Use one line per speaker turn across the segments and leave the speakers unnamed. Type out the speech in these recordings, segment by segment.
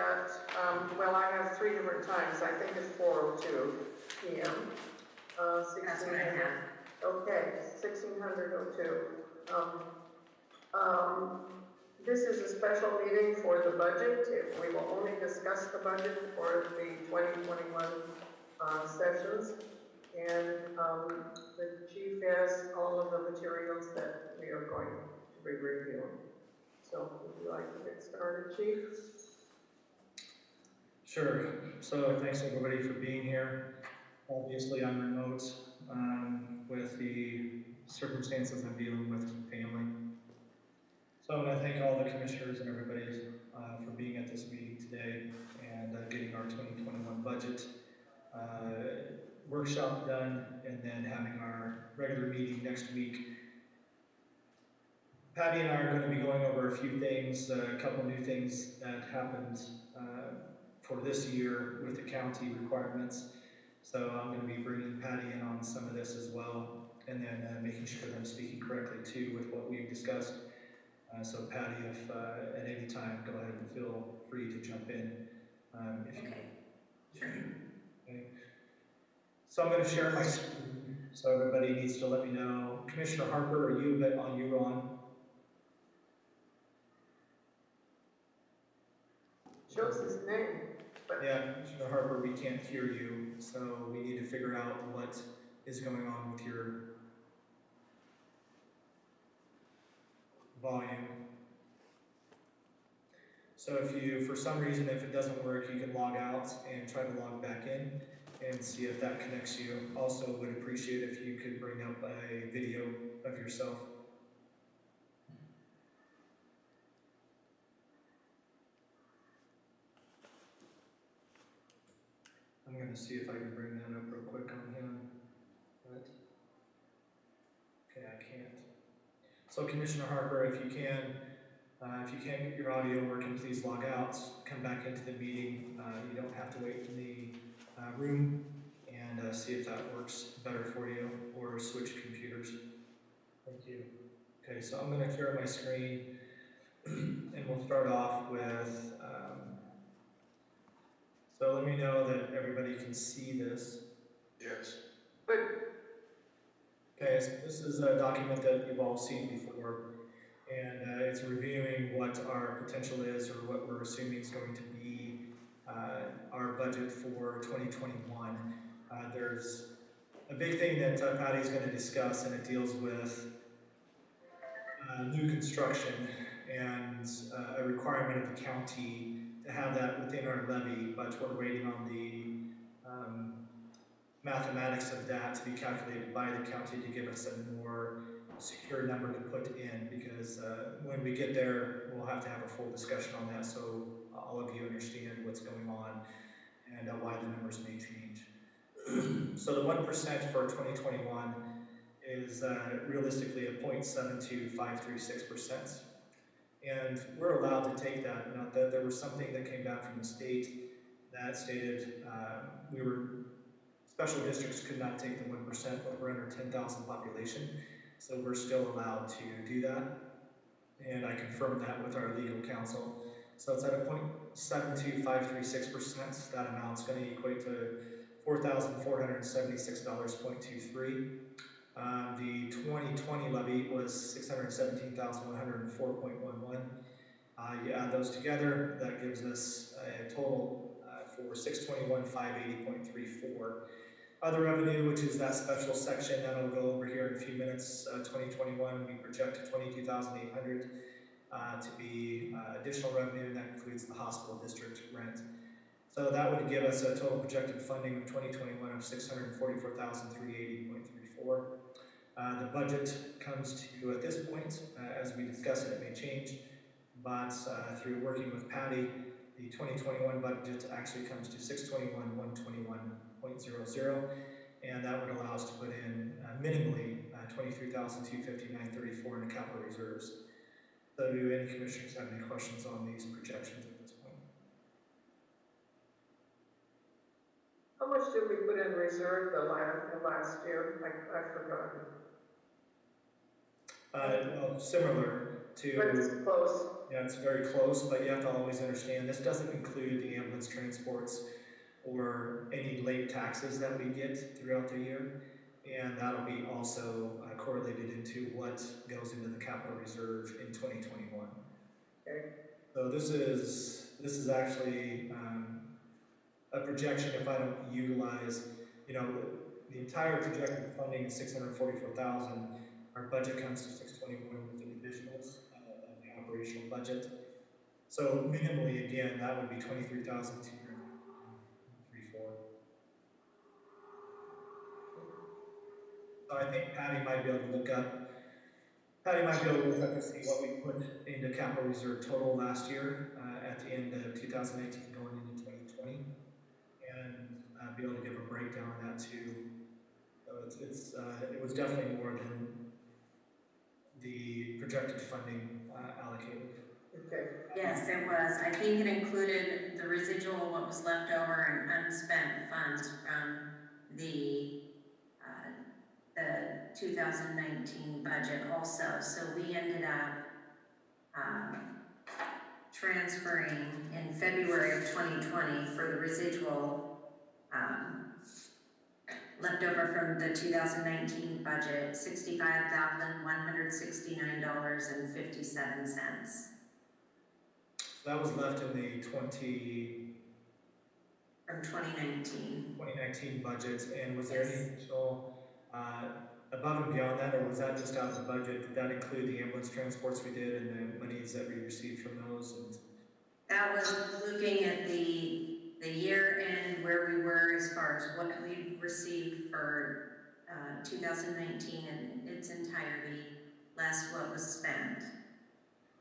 at, well, I have 3 different times. I think it's 4:02 p.m.
That's what I have.
Okay, 1602. This is a special meeting for the budget. We will only discuss the budget for the 2021 sessions. And the chief has all of the materials that we are going to be reviewing. So would you like to get started, Chief?
Sure. So thanks everybody for being here. Obviously I'm remote with the circumstances I'm dealing with family. So I want to thank all the commissioners and everybody for being at this meeting today and getting our 2021 budget workshop done, and then having our regular meeting next week. Patty and I are going to be going over a few things, a couple new things that happened for this year with the county requirements. So I'm going to be bringing Patty in on some of this as well, and then making sure that I'm speaking correctly too with what we've discussed. So Patty, if at any time, go ahead and feel free to jump in. If
Okay.
you, okay. So I'm going to share my screen, so everybody needs to let me know. Commissioner Harper, are you on?
Shows his name. But
Yeah, Commissioner Harper, we can't hear you, so we need to figure out what is going on with your volume. So if you, for some reason, if it doesn't work, you can log out and try to log back in and see if that connects you. Also would appreciate if you could bring up a video of yourself. I'm going to see if I can bring that up real quick on him. But, okay, I can't. So Commissioner Harper, if you can't get your audio working, please log out, come back into the meeting. You don't have to wait in the room, and see if that works better for you, or switch computers. Thank you. Okay, so I'm going to share my screen, and we'll start off with, so let me know that everybody can see this.
Yes.
But
Okay, so this is a document that you've all seen before, and it's reviewing what our potential is, or what we're assuming is going to be our budget for 2021. There's a big thing that Patty's going to discuss, and it deals with new construction and a requirement of the county to have that within our levy, but we're waiting on the mathematics of that to be calculated by the county to give us a more secure number to put in, because when we get there, we'll have to have a full discussion on that, so all of you understand what's going on and why the numbers may change. So the 1% for 2021 is realistically a 0.72536%. And we're allowed to take that. Now, that there was something that came down from the state that stated special districts could not take the 1%, but we're under 10,000 population. So we're still allowed to do that. And I confirmed that with our legal counsel. So it's at a 0.72536%. That amount's going to equate to $4,476.23. The 2020 levy was $617,104.11. You add those together, that gives us a total for $621,580.34. Other revenue, which is that special section that I'll go over here in a few minutes. 2021, we project $22,800 to be additional revenue, and that includes the hospital district rent. So that would give us a total projected funding of 2021 of $644,380.34. The budget comes to, at this point, as we discuss it, it may change, but through working with Patty, the 2021 budget actually comes to $621,121.00, and that would allow us to put in minimally $23,259.34 in the capital reserves. So do any commissioners have any questions on these projections at this point?
how much did we put in reserve the last year? I forgot.
Well, similar
But it's close.
Yeah, it's very close, but you have to always understand, this doesn't include the ambulance transports or any late taxes that we get throughout the year. And that'll be also correlated into what goes into the capital reserve in 2021.
Okay.
So this is actually a projection if I don't utilize, the entire projected funding is 644,000. Our budget comes to 621 with the divisionals of the operational budget. So minimally, again, that would be 23,234. So I think Patty might be able to look up to see what we put into capital reserve total last year at the end of 2019 going into 2020, and be able to give a breakdown of that too. So it was definitely more than the projected funding allocated.
Okay.
Yes, it was. I think it included the residual, what was left over, and unspent funds from the 2019 budget also. So we ended up transferring in February of 2020 for the residual left over from the 2019 budget, $65,169.57.
That was left in the
From 2019
budget, and was there any additional above and beyond that, or was that just out of the budget? Did that include the ambulance transports we did and the monies that we received from those? And
that was looking at the year end where we were as far as what we received for 2019 in its entirety, less what was spent,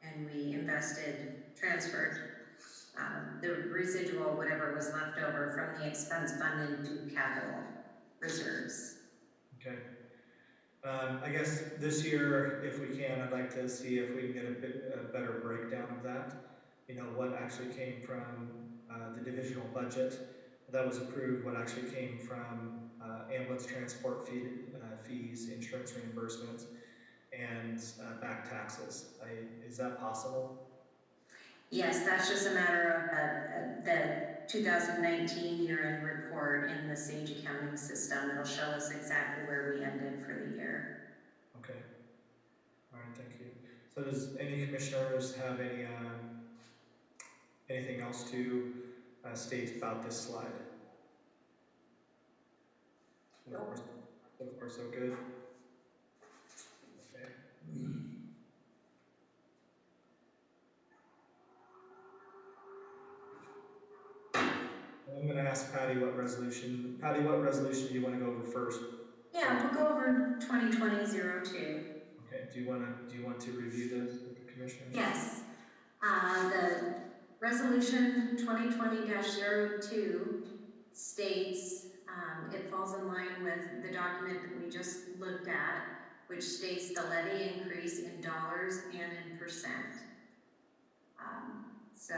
and we transferred the residual, whatever was left over from the expense fund into capital reserves.
Okay. I guess this year, if we can, I'd like to see if we can get a better breakdown of that. What actually came from the divisional budget that was approved, what actually came from ambulance transport fees, insurance reimbursements, and back taxes. Is that possible?
Yes, that's just a matter of the 2019 year-end report in the Sage accounting system. It'll show us exactly where we ended for the year.
Okay. All right, thank you. So does any commissioners have anything else to state about this slide?
No.
So far, so good. Okay. I'm going to ask Patty what resolution do you want to go over first?
Yeah, we'll go over 2020-02.
Okay. Do you want to review this with the commissioners?
Yes. The resolution 2020-02 states it falls in line with the document that we just looked at, which states the levy increase in dollars and in percent. So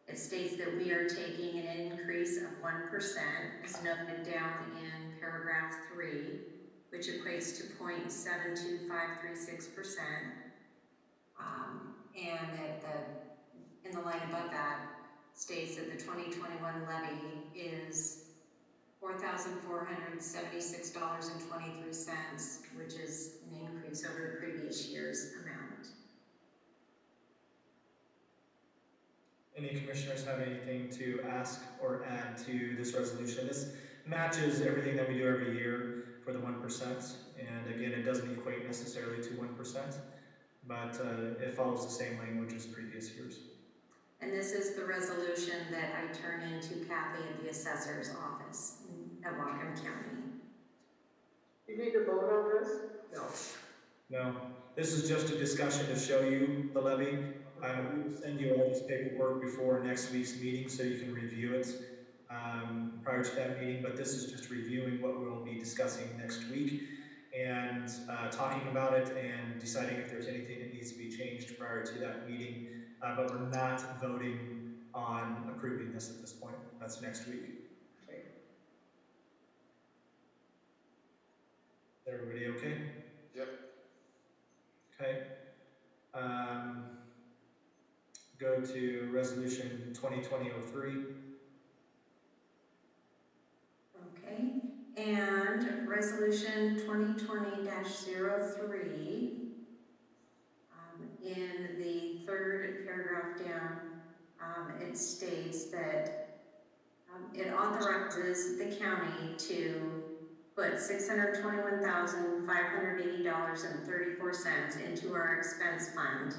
it states that we are taking an increase of 1%, as noted down in paragraph 3, which equates to 0.72536%. And in the line above that states that the 2021 levy is $4,476.23, which is an increase over the previous year's amount.
Any commissioners have anything to ask or add to this resolution? This matches everything that we do every year for the 1%, and again, it doesn't equate necessarily to 1%, but it follows the same language as previous years.
And this is the resolution that I turn into Kathy at the assessor's office at Whatcom County.
You need to vote on this? No.
No, this is just a discussion to show you the levy. I will send you all this paperwork before next week's meeting so you can review it prior to that meeting, but this is just reviewing what we'll be discussing next week and talking about it and deciding if there's anything that needs to be changed prior to that meeting, but we're not voting on approving this at this point. That's next week.
Okay.
Everybody okay?
Yep.
Okay. Go to resolution 2020-03.
Okay, and resolution 2020-03, in the third paragraph down, it states that it authorizes the county to put $621,580.34 into our expense fund,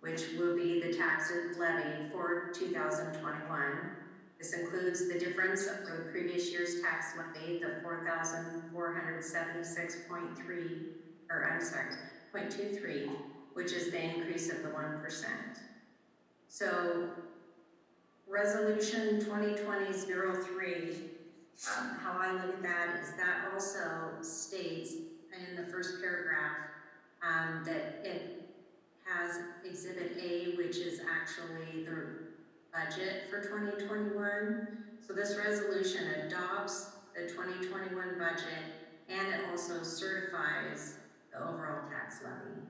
which will be the taxes levied for 2021. This includes the difference of the previous year's tax levy, the 4,476.3, or I'm sorry, 0.23, which is the increase of the 1%. So resolution 2020-03, how I look at that is that also states in the first paragraph that it has Exhibit A, which is actually the budget for 2021. So this resolution adopts the 2021 budget and it also certifies the overall tax levy.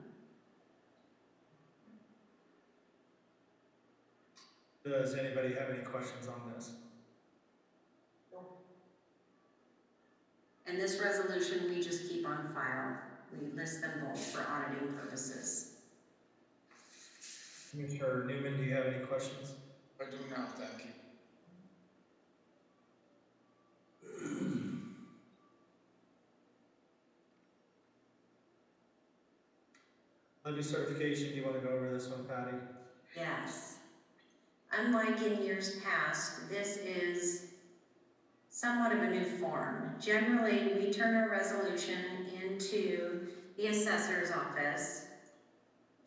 Does anybody have any questions on this?
And this resolution, we just keep on file. We list them both for auditing purposes.
Commissioner Newman, do you have any questions?
I do now, thank you.
Levy certification, do you want to go over this one, Patty?
Yes. Unlike in years past, this is somewhat of a new form. Generally, we turn our resolution into the assessor's office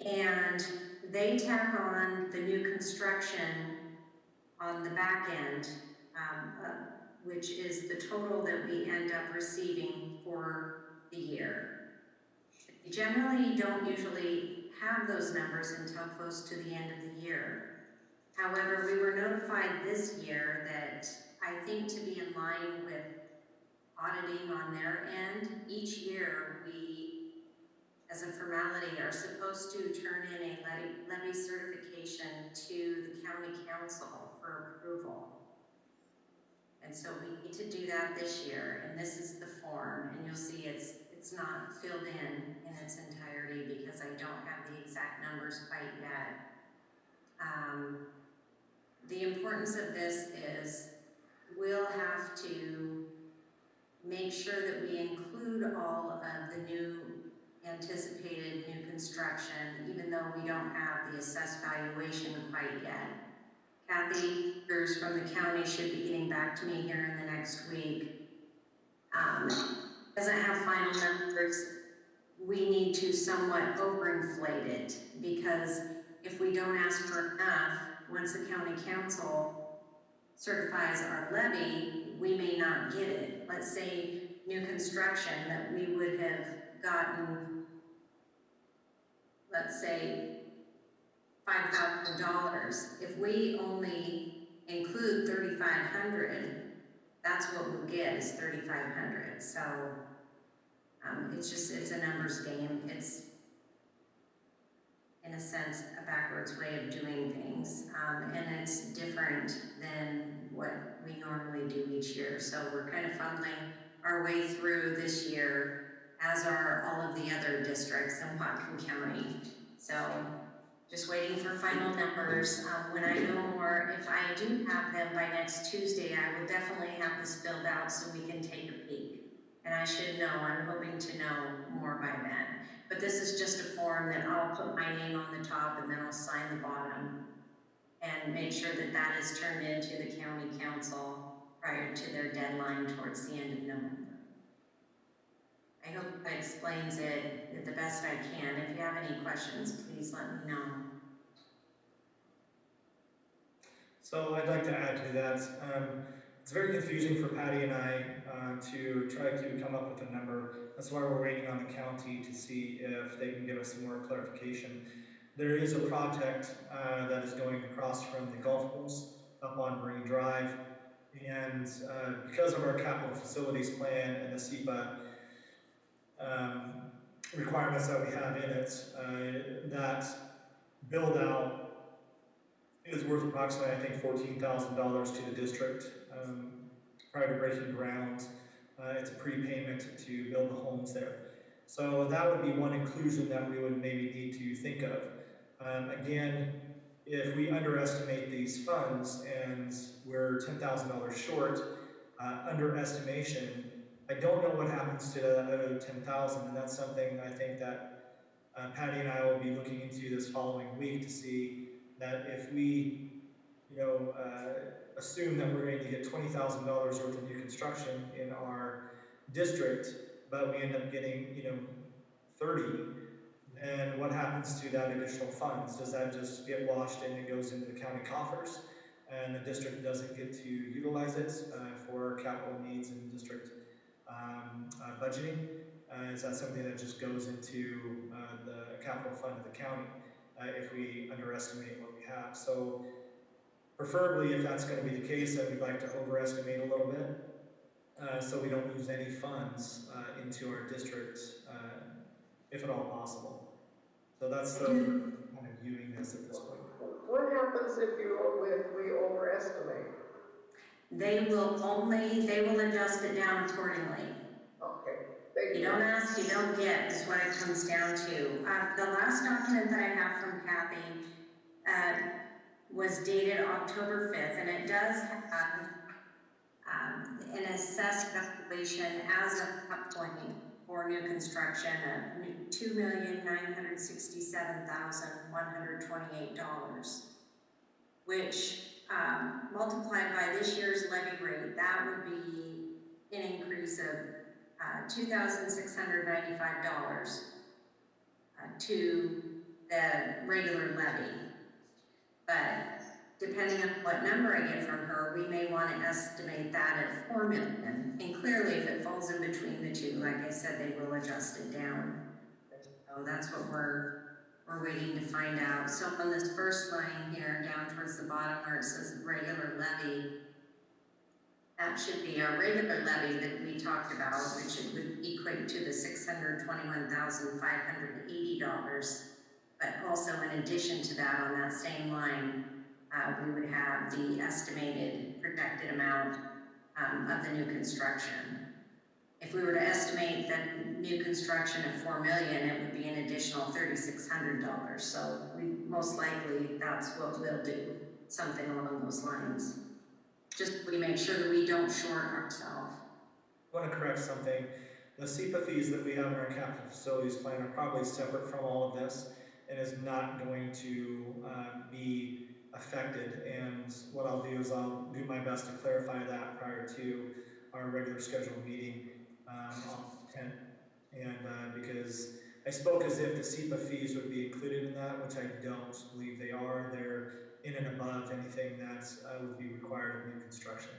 and they tack on the new construction on the back end, which is the total that we end up receiving for the year. We generally don't usually have those numbers until close to the end of the year. However, we were notified this year that I think to be in line with auditing on their end, each year we, as a formality, are supposed to turn in a levy certification to the county council for approval. And so we need to do that this year, and this is the form, and you'll see it's not filled in its entirety because I don't have the exact numbers quite yet. The importance of this is we'll have to make sure that we include all of the new anticipated new construction, even though we don't have the assessed valuation quite yet. Kathy from the county should be getting back to me here in the next week. Doesn't have final numbers. We need to somewhat overinflate it because if we don't ask for enough, once the county council certifies our levy, we may not get it. Let's say new construction that we would have gotten, let's say $5,000. If we only include $3,500, that's what we'll get is $3,500. So it's a numbers game. It's, in a sense, a backwards way of doing things. And it's different than what we normally do each year. So we're kind of fumbling our way through this year, as are all of the other districts in Whatcom County. So just waiting for final numbers. When I know more, if I do have them by next Tuesday, I will definitely have this filled out so we can take a peek. And I should know, I'm hoping to know more by then. But this is just a form that I'll put my name on the top and then I'll sign the bottom and make sure that that is turned into the county council prior to their deadline towards the end of November. I hope that explains it the best I can. If you have any questions, please let me know.
So I'd like to add to that. It's very confusing for Patty and I to try to come up with a number. That's why we're waiting on the county to see if they can give us some more clarification. There is a project that is going across from the golf course up on Marine Drive. And because of our capital facilities plan and the SEPA, requirements that we have in it, that build out is worth approximately, I think, $14,000 to the district. Prior to breaking ground, it's a prepayment to build the homes there. So that would be one inclusion that we would maybe need to think of. Again, if we underestimate these funds and we're $10,000 short, underestimation, I don't know what happens to that other 10,000, and that's something I think that Patty and I will be looking into this following week to see that if we, assume that we're going to get $20,000 worth of new construction in our district, but we end up getting, 30, then what happens to that additional funds? Does that just get washed and it goes into the county coffers, and the district doesn't get to utilize it for capital needs and district budgeting? Is that something that just goes into the capital fund of the county if we underestimate what we have? So preferably, if that's going to be the case, then we'd like to overestimate a little bit so we don't lose any funds into our district, if at all possible. So that's the kind of viewing this at this point.
What happens if we overestimate?
They will adjust it down accordingly.
Okay.
You don't ask, you don't get, is what it comes down to. The last document that I have from Kathy was dated October 5th, and it does have an assessed valuation as of that point for new construction of $2,967,128, which multiplied by this year's levy rate, that would be an increase of $2,695 to the regular levy. But depending on what number I get from her, we may want to estimate that at $4 million. And clearly, if it falls in between the two, like I said, they will adjust it down. So that's what we're waiting to find out. So on this first line here, down towards the bottom where it says regular levy, that should be our regular levy that we talked about, which it would equate to the $621,580. But also in addition to that, on that same line, we would have the estimated projected amount of the new construction. If we were to estimate that new construction at $4 million, it would be an additional $3,600. So most likely that's what we'll do, something along those lines. Just we make sure that we don't short ourselves.
I want to correct something. The SEPA fees that we have in our capital facilities plan are probably separate from all of this and is not going to be affected. And what I'll do is I'll do my best to clarify that prior to our regular scheduled meeting on the 10th. And because I spoke as if the SEPA fees would be included in that, which I don't believe they are. They're in and above anything that would be required of new construction.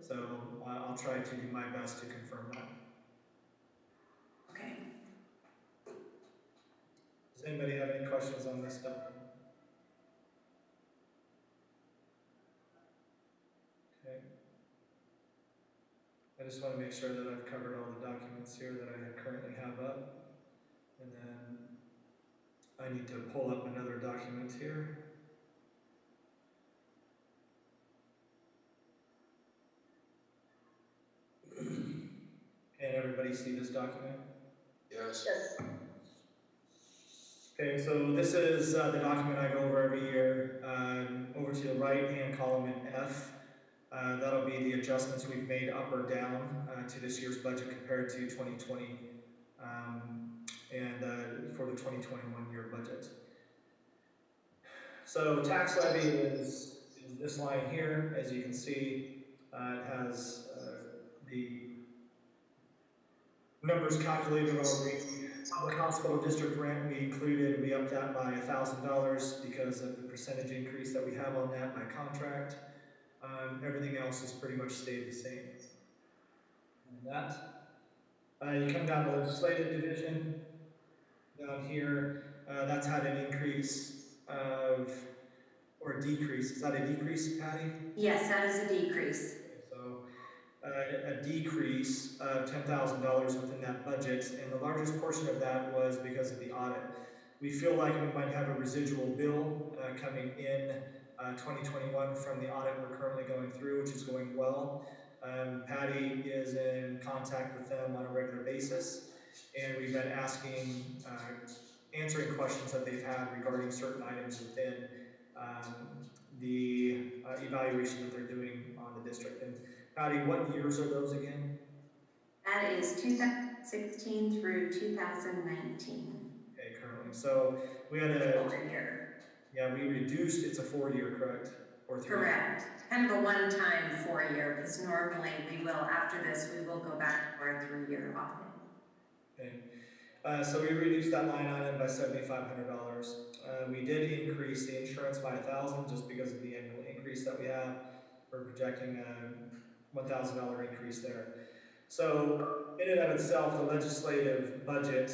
So I'll try to do my best to confirm that.
Okay.
Does anybody have any questions on this stuff? Okay. I just want to make sure that I've covered all the documents here that I currently have up. And then I need to pull up another document here. Can everybody see this document?
Yes.
Yes.
Okay, so this is the document I go over every year. Over to the right-hand column in F, that'll be the adjustments we've made up or down to this year's budget compared to 2020 and for the 2021 year budget. So tax levy is this line here. As you can see, it has the numbers calculated already. Public hospital district rent we included, we upped that by $1,000 because of the percentage increase that we have on that by contract. Everything else has pretty much stayed the same. And that. You come down to legislative division, down here, that's had an increase of, or a decrease. Is that a decrease, Patty?
Yes, that is a decrease.
So a decrease of $10,000 within that budget, and the largest portion of that was because of the audit. We feel like we might have a residual bill coming in 2021 from the audit we're currently going through, which is going well. Patty is in contact with them on a regular basis, and we've been answering questions that they've had regarding certain items within the evaluation that they're doing on the district. And Patty, what years are those again?
That is 2016 through 2019.
Okay, currently. So we had a
4-year.
Yeah, we reduced, it's a 4-year, correct? Or 3?
Correct. Kind of a one-time 4-year, because normally we will, after this, we will go back to our 3-year audit.
Okay. So we reduced that line item by $7,500. We did increase the insurance by $1,000 just because of the annual increase that we have. We're projecting a $1,000 increase there. So in and of itself, the legislative budget,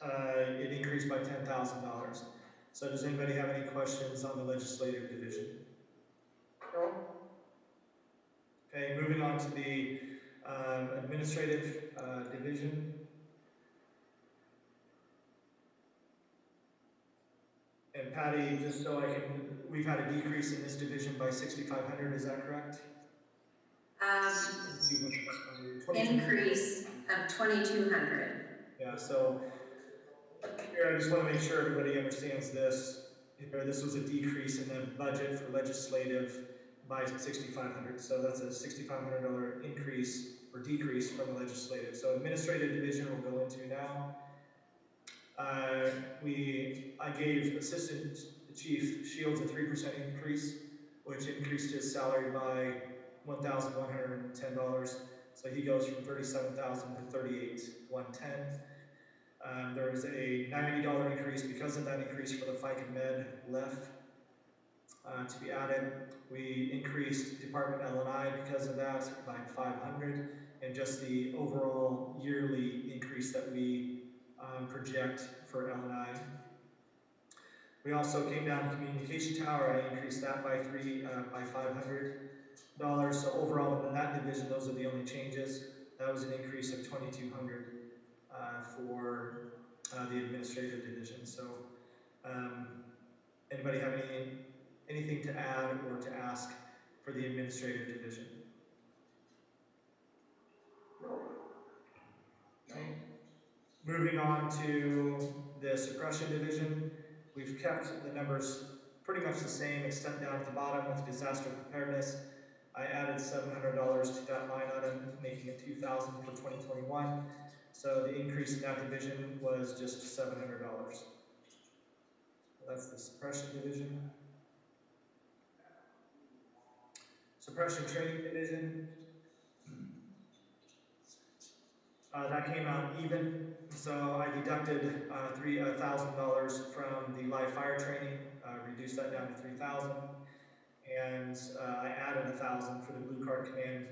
it increased by $10,000. So does anybody have any questions on the legislative division?
No?
Okay, moving on to the administrative division. And Patty, just so we've had a decrease in this division by $6,500, is that correct?
Increase of 2,200.
Yeah, so here I just want to make sure everybody understands this. This was a decrease in the budget for legislative by $6,500. So that's a $6,500 increase or decrease from the legislative. So administrative division we'll go into now. I gave Assistant Chief Shields a 3% increase, which increased his salary by $1,110. So he goes from $37,000 to $38,110. There was a $90 increase because of that increase for the FICA Med left to be added. We increased Department L&I because of that by $500, and just the overall yearly increase that we project for L&I. We also came down to Communication Tower. I increased that by $500. So overall in that division, those are the only changes. That was an increase of $2,200 for the administrative division. So anybody have anything to add or to ask for the administrative division?
No.
Moving on to the suppression division, we've kept the numbers pretty much the same, except down at the bottom with disaster preparedness. I added $700 to that line item, making it $2,000 for 2021. So the increase in that division was just $700. So that's the suppression division. Suppression training division. That came out even. So I deducted $3,000 from the live fire training, reduced that down to $3,000, and I added $1,000 for the Blue Card Command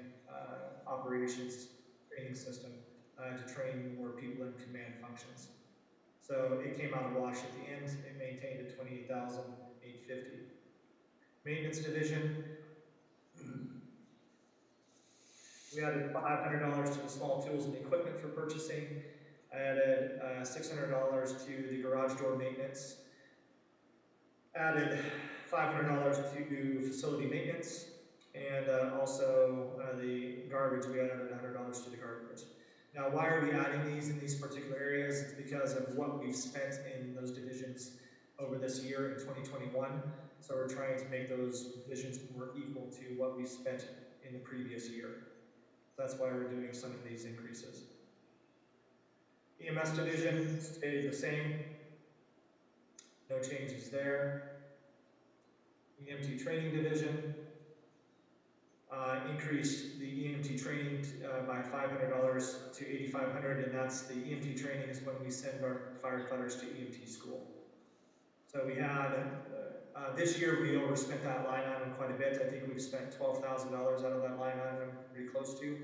operations training system to train more people in command functions. So it came out a wash at the end. It maintained at $28,850. Maintenance division. We added $500 to the small tools and equipment for purchasing. I added $600 to the garage door maintenance. Added $500 to facility maintenance, and also the garbage. We added $100 to the garbage. Now, why are we adding these in these particular areas? It's because of what we've spent in those divisions over this year in 2021. So we're trying to make those divisions more equal to what we spent in the previous year. That's why we're doing some of these increases. EMS division stayed the same. No changes there. EMT training division increased the EMT training by $500 to $8,500, and that's the EMT training is when we send our firefighters to EMT school. So we had, this year we overspent that line item quite a bit. I think we've spent $12,000 out of that line item, pretty close to,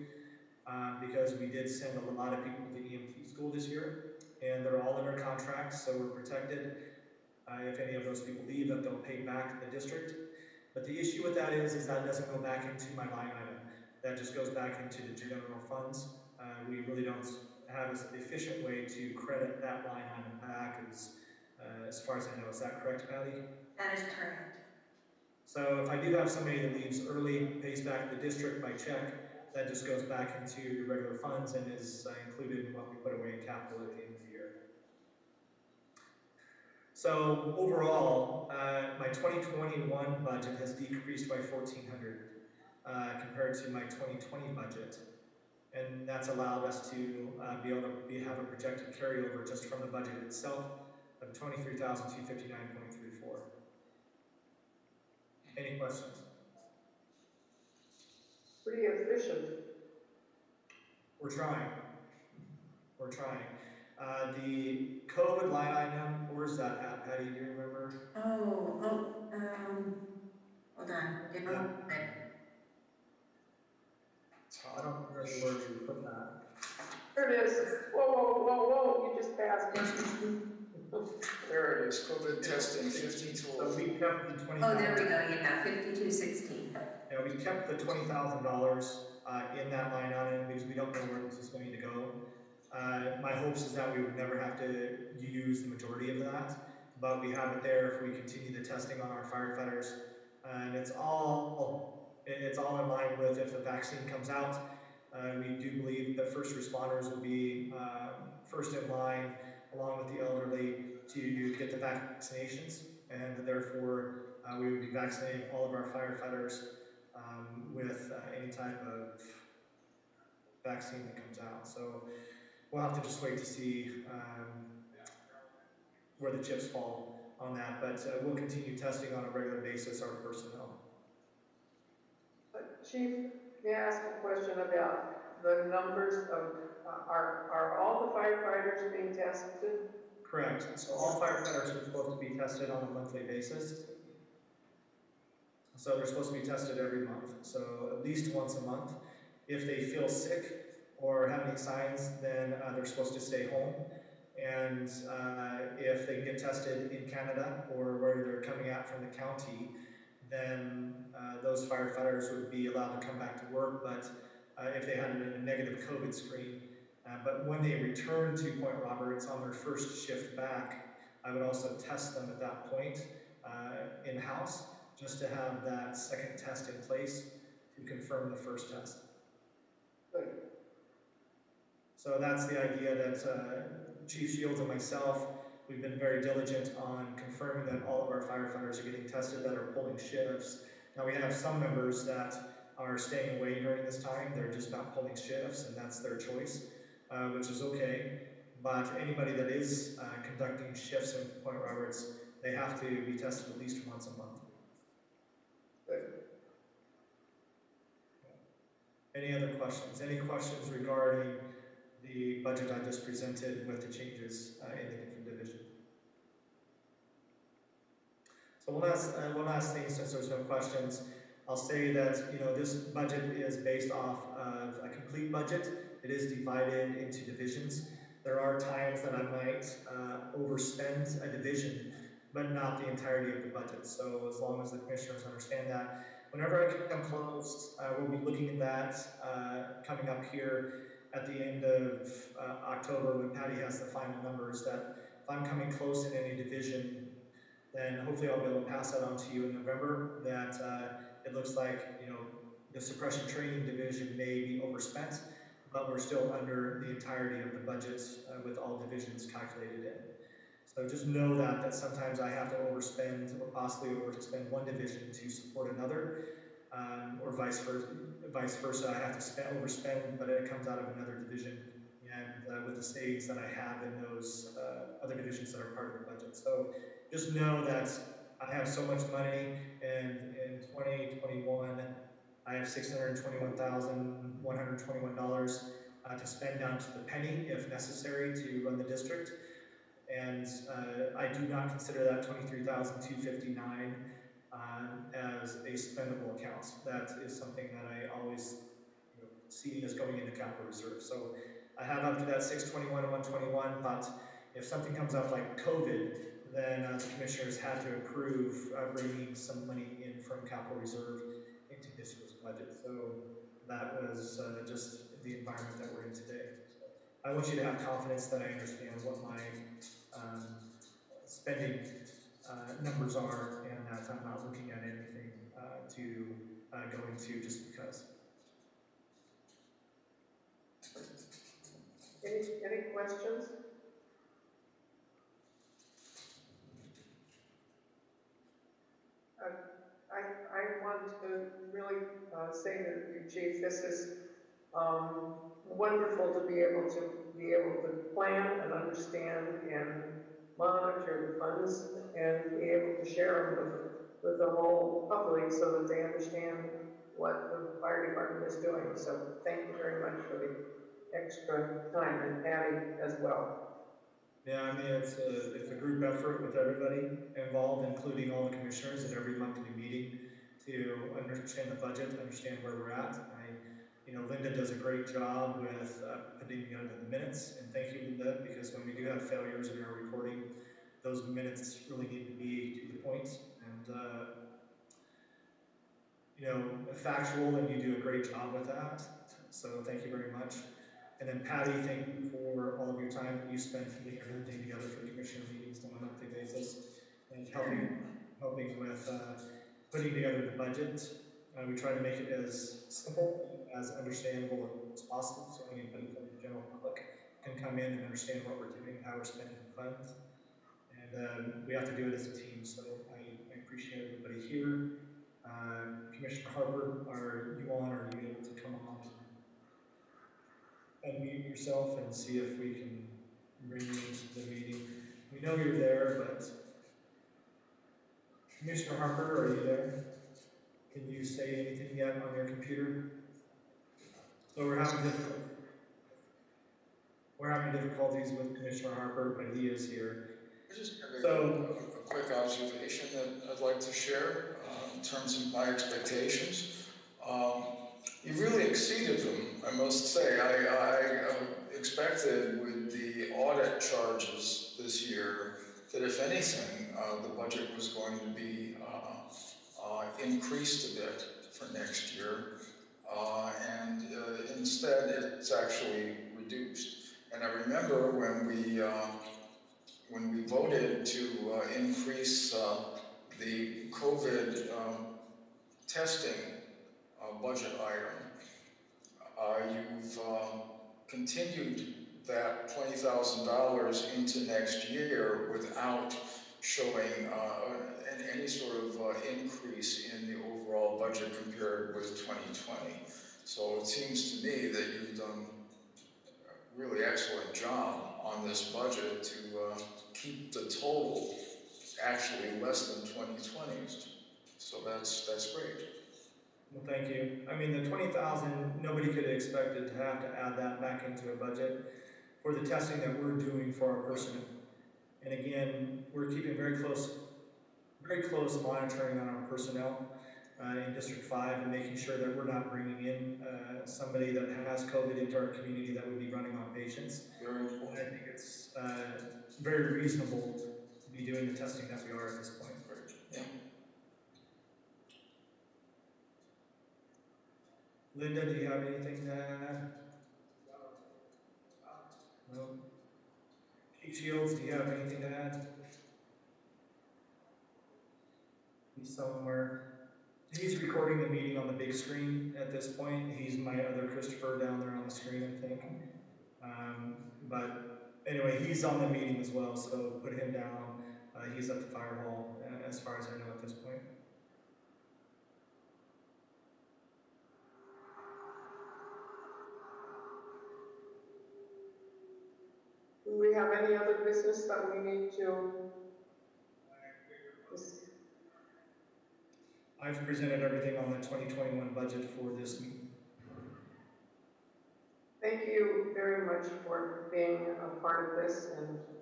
because we did send a lot of people to EMT school this year, and they're all under contract, so we're protected. If any of those people leave, that they'll pay back the district. But the issue with that is that doesn't go back into my line item. that just goes back into the general funds. We really don't have an efficient way to credit that line item back as far as I know. Is that correct, Patty?
That is correct.
So if I do have somebody that leaves early, pays back the district by check, that just goes back into the regular funds and is included in what we put away in capital at the end of the year. So overall, my 2021 budget has decreased by 1,400 compared to my 2020 budget. And that's allowed us to be able to have a projected carryover just from the budget itself of 23,259.34. Any questions?
Pretty efficient.
We're trying. We're trying. The COVID line item, where's that at, Patty? Do you remember?
Hold on.
I don't remember where we put that.
There it is. Whoa, whoa, whoa, whoa, you just passed it.
There it is, COVID testing,
So
52.
we kept the 20.
Oh, there we go, yeah, 5216.
Yeah, we kept the $20,000 in that line item because we don't know where this is going to go. My hopes is that we would never have to use the majority of that, but we have it there if we continue the testing on our firefighters. And it's all in line with if the vaccine comes out. We do believe that first responders will be first in line, along with the elderly, to get the vaccinations, and therefore we would be vaccinating all of our firefighters with any type of vaccine that comes out. So we'll have to just wait to see where the chips fall on that, but we'll continue testing on a regular basis our personnel.
Chief, may I ask a question about the numbers of, are all the firefighters being tested?
Correct. So all firefighters are supposed to be tested on a monthly basis. So they're supposed to be tested every month. So at least once a month. If they feel sick or have any signs, then they're supposed to stay home. And if they get tested in Canada or where they're coming out from the county, then those firefighters would be allowed to come back to work, but if they had a negative COVID screen. But when they return to Point Roberts on their first shift back, I would also test them at that point in-house, just to have that second test in place to confirm the first test.
Good.
So that's the idea that Chief Shields and myself, we've been very diligent on confirming that all of our firefighters are getting tested that are pulling shifts. Now we have some members that are staying away during this time. They're just not pulling shifts, and that's their choice, which is okay. But anybody that is conducting shifts in Point Roberts, they have to be tested at least once a month.
Good.
Any other questions? Any questions regarding the budget I just presented with the changes in the different division? So one last thing, since there's no questions, I'll say that this budget is based off of a complete budget. It is divided into divisions. There are times that I might overspend a division, but not the entirety of the budget. So as long as the commissioners understand that, whenever I come close, we'll be looking at that coming up here at the end of October when Patty has the final numbers, that if I'm coming close in any division, then hopefully I'll be able to pass that on to you in November, that it looks like, the suppression training division may be overspent, but we're still under the entirety of the budget with all divisions calculated in. So just know that sometimes I have to overspend or possibly overspend one division to support another, or vice versa. I have to overspend, but it comes out of another division, and with the savings that I have in those other divisions that are part of the budget. So just know that I have so much money, and in 2021, I have $621,121 to spend down to the penny if necessary to run the district. And I do not consider that $23,259 as a spendable account. That is something that I always see as going into capital reserve. So I have up to that 621 and 121, but if something comes up like COVID, then the commissioners had to approve bringing some money in from capital reserve into this year's budget. So that was just the environment that we're in today. So I want you to have confidence that I understand what my spending numbers are, and that I'm not looking at anything to go into just because.
Any questions? I want to really say to you, Chief, this is wonderful to be able to plan and understand and monitor the funds and be able to share them with the whole public so that they understand what the fire department is doing. So thank you very much for the extra time, and Patty as well.
Yeah, I mean, it's a group effort with everybody involved, including all the commissioners at every monthly meeting to understand the budget, understand where we're at. Linda does a great job with putting together the minutes, and thank you, Linda, because when we do have failures in our recording, those minutes really need to be to the point and factual, and you do a great job with that. So thank you very much. And then Patty, thank you for all of your time that you spent putting everything together for commissioner meetings on a monthly basis and helping with putting together the budget. We try to make it as simple, as understandable as possible, so anybody from the general public can come in and understand what we're doing, how we're spending the funds. And we have to do it as a team, so I appreciate everybody here. Commissioner Harper, are you on, or are you able to come on and unmute yourself and see if we can bring you into the meeting? We know you're there, but Commissioner Harper, are you there? Can you say anything yet on your computer? So we're having difficulties with Commissioner Harper, but he is here.
I just have a quick observation that I'd like to share in terms of my expectations. You really exceeded them, I must say. I expected with the audit charges this year that if anything, the budget was going to be increased a bit for next year. And instead, it's actually reduced. And I remember when we voted to increase the COVID testing budget item, you've continued that $20,000 into next year without showing any sort of increase in the overall budget compared with 2020. So it seems to me that you've done a really excellent job on this budget to keep the total actually less than 2020's. So that's great.
Well, thank you. I mean, the 20,000, nobody could have expected to have to add that back into a budget for the testing that we're doing for our personnel. And again, we're keeping very close monitoring on our personnel in District 5 and making sure that we're not bringing in somebody that has COVID into our community that would be running on patients.
Very important.
I think it's very reasonable to be doing the testing that we are at this point.
Great. Yeah.
Linda, do you have anything to add? No. Chief Shields, do you have anything to add? He's somewhere. He's recording the meeting on the big screen at this point. He's my other Christopher down there on the screen, I think. But anyway, he's on the meeting as well, so put him down. He's at the fire hall, as far as I know at this point.
Do we have any other business that we need to?
I've presented everything on the 2021 budget for this meeting.
Thank you very much for being a part of this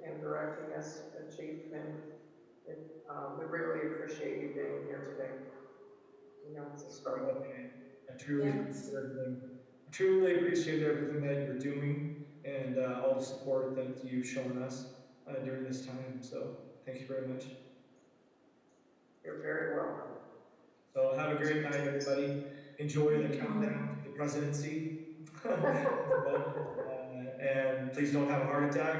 and directing us, Chief, and we really appreciate you being here today. You know, it's a struggle.
I truly appreciate everything that you're doing and all the support that you've shown us during this time. So thank you very much.
You're very welcome.
So have a great night, everybody. Enjoy the countdown to the presidency. And please don't have a heart attack.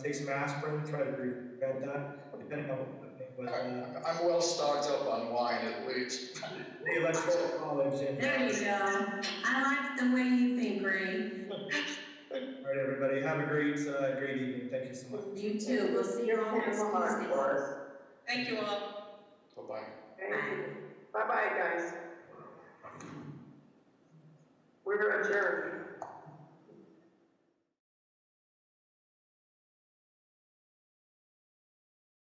Take some aspirin, try to prevent that, depending on what's happening. But
I'm well stocked up on wine at least.
the electoral college and.
There you go. I like the way you think, Ray.
All right, everybody, have a great evening. Thank you so much.
You too. We'll see you all next Tuesday.
Thank you all.
Bye-bye.
Thank you. Bye-bye, guys. We're adjourned.